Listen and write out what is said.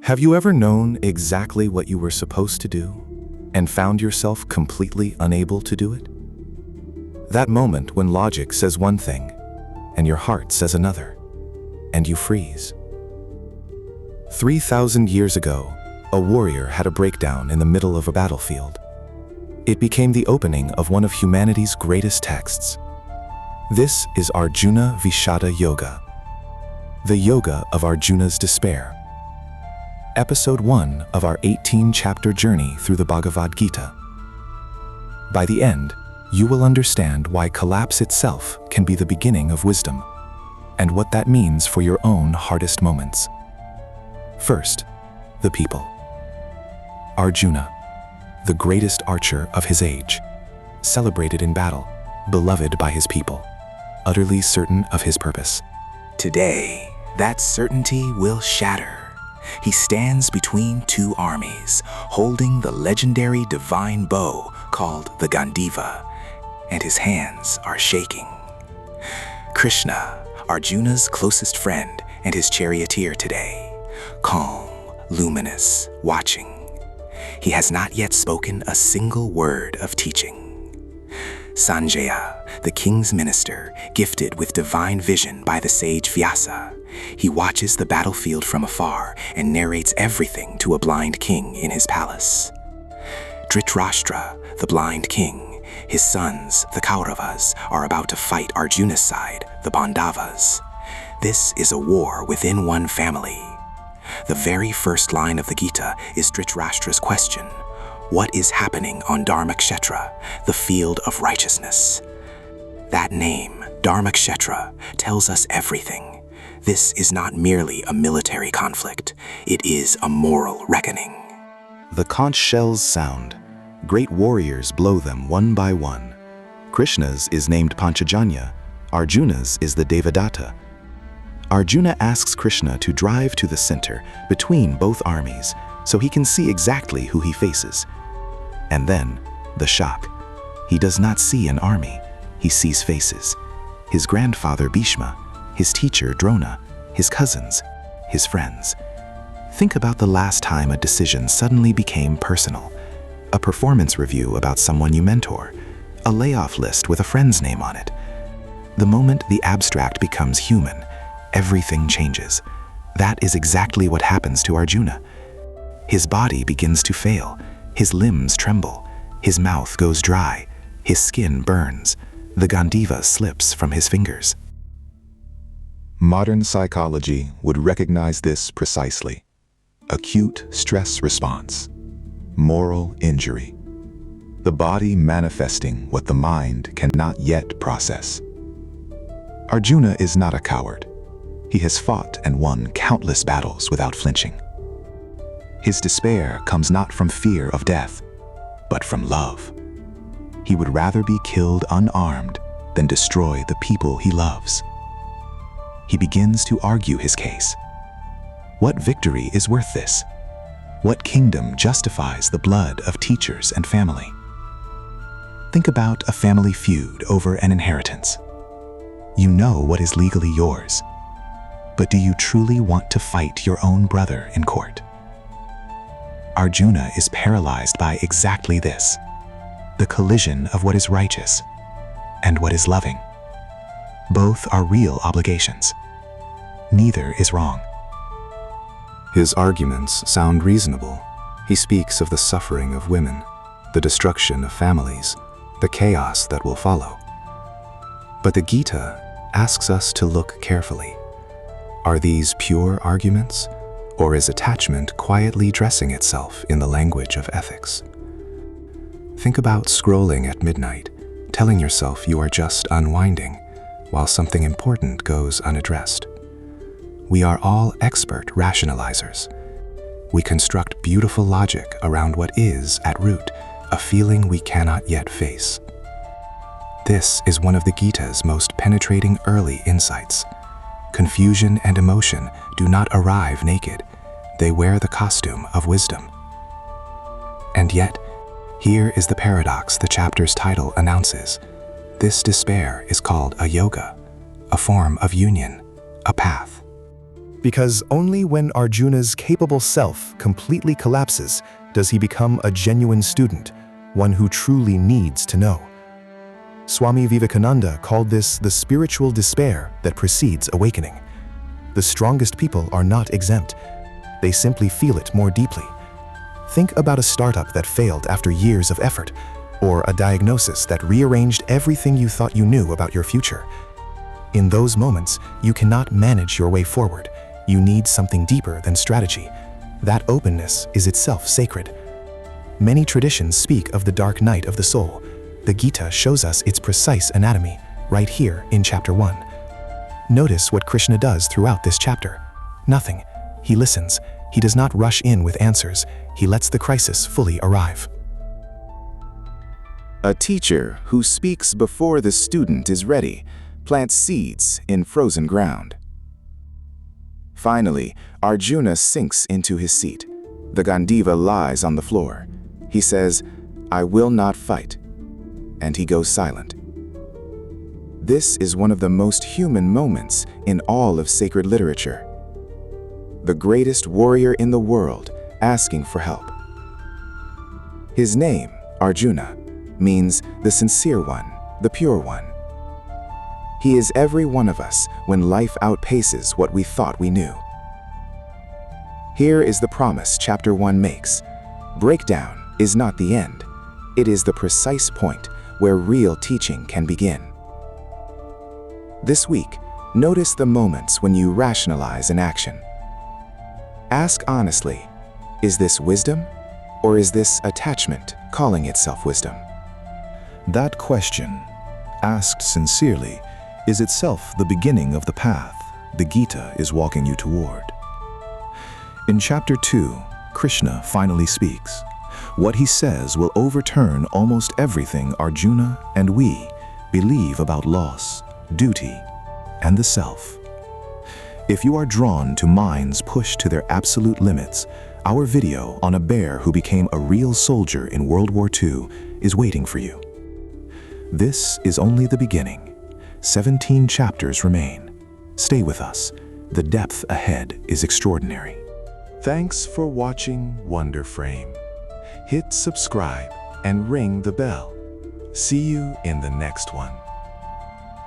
Have you ever known exactly what you were supposed to do and found yourself completely unable to do it? That moment when logic says one thing and your heart says another, and you freeze. 3,000 years ago, a warrior had a breakdown in the middle of a battlefield. It became the opening of one of humanity's greatest texts. This is Arjuna Vishada Yoga, the yoga of Arjuna's despair. Episode 1 of our 18-chapter journey through the Bhagavad Gita. By the end, you will understand why collapse itself can be the beginning of wisdom, and what that means for your own hardest moments. First, the people. Arjuna, the greatest archer of his age, celebrated in battle, beloved by his people, utterly certain of his purpose. Today, that certainty will shatter. He stands between two armies, holding the legendary divine bow called the Gandiva, and his hands are shaking. Krishna, Arjuna's closest friend and his charioteer today, calm, luminous, watching. He has not yet spoken a single word of teaching. Sanjaya, the king's minister, gifted with divine vision by the sage Vyasa. He watches the battlefield from afar and narrates everything to a blind king in his palace. Dhritarashtra, the blind king, his sons, the Kauravas, are about to fight Arjuna's side, the Pandavas. This is a war within one family. The very first line of the Gita is Dhritarashtra's question: what is happening on Dharma the field of righteousness? That name, Dharma tells us everything. This is not merely a military conflict, it is a moral reckoning. The conch shells sound. Great warriors blow them one by one. Krishna's is named Panchajanya, Arjuna's is the Devadatta. Arjuna asks Krishna to drive to the center between both armies so he can see exactly who he faces. And then, the shock. He does not see an army, he sees faces. His grandfather Bhishma, his teacher Drona, his cousins, his friends. Think about the last time a decision suddenly became personal. A performance review about someone you mentor, a layoff list with a friend's name on it. The moment the abstract becomes human, everything changes. That is exactly what happens to Arjuna. His body begins to fail, his limbs tremble, his mouth goes dry, his skin burns, the Gandiva slips from his fingers. Modern psychology would recognize this precisely. Acute stress response, moral injury, the body manifesting what the mind cannot yet process. Arjuna is not a coward. He has fought and won countless battles without flinching. His despair comes not from fear of death, but from love. He would rather be killed unarmed than destroy the people he loves. He begins to argue his case. What victory is worth this? What kingdom justifies the blood of teachers and family? Think about a family feud over an inheritance. You know what is legally yours, but do you truly want to fight your own brother in court? Arjuna is paralyzed by exactly this, the collision of what is righteous and what is loving. Both are real obligations. Neither is wrong. His arguments sound reasonable. He speaks of the suffering of women, the destruction of families, the chaos that will follow. But the Gita asks us to look carefully. Are these pure arguments, or is attachment quietly dressing itself in the language of ethics? Think about scrolling at midnight, telling yourself you are just unwinding, while something important goes unaddressed. We are all expert rationalizers. We construct beautiful logic around what is, at root, a feeling we cannot yet face. This is one of the Gita's most penetrating early insights. Confusion and emotion do not arrive naked. They wear the costume of wisdom. And yet, here is the paradox the chapter's title announces. This despair is called a yoga, a form of union, a path. Because only when Arjuna's capable self completely collapses does he become a genuine student, one who truly needs to know. Swami Vivekananda called this the spiritual despair that precedes awakening. The strongest people are not exempt. They simply feel it more deeply. Think about a startup that failed after years of effort, or a diagnosis that rearranged everything you thought you knew about your future. In those moments, you cannot manage your way forward. You need something deeper than strategy. That openness is itself sacred. Many traditions speak of the dark night of the soul. The Gita shows us its precise anatomy, right here in chapter 1. Notice what Krishna does throughout this chapter. Nothing. He listens. He does not rush in with answers. He lets the crisis fully arrive. A teacher who speaks before the student is ready plants seeds in frozen ground. Finally, Arjuna sinks into his seat. The Gandiva lies on the floor. He says, "I will not fight," and he goes silent. This is one of the most human moments in all of sacred literature. The greatest warrior in the world asking for help. His name, Arjuna, means the sincere one, the pure one. He is every one of us when life outpaces what we thought we knew. Here is the promise chapter 1 makes. Breakdown is not the end. It is the precise point where real teaching can begin. This week, notice the moments when you rationalize an action. Ask honestly, is this wisdom, or is this attachment calling itself wisdom? That question, asked sincerely, is itself the beginning of the path the Gita is walking you toward. In chapter 2, Krishna finally speaks. What he says will overturn almost everything Arjuna and we believe about loss, duty, and the self. If you are drawn to minds pushed to their absolute limits, our video on a bear who became a real soldier in World War II is waiting for you. This is only the beginning. 17 chapters remain. Stay with us. The depth ahead is extraordinary. Thanks for watching Wonder Frame. Hit subscribe and ring the bell. See you in the next one.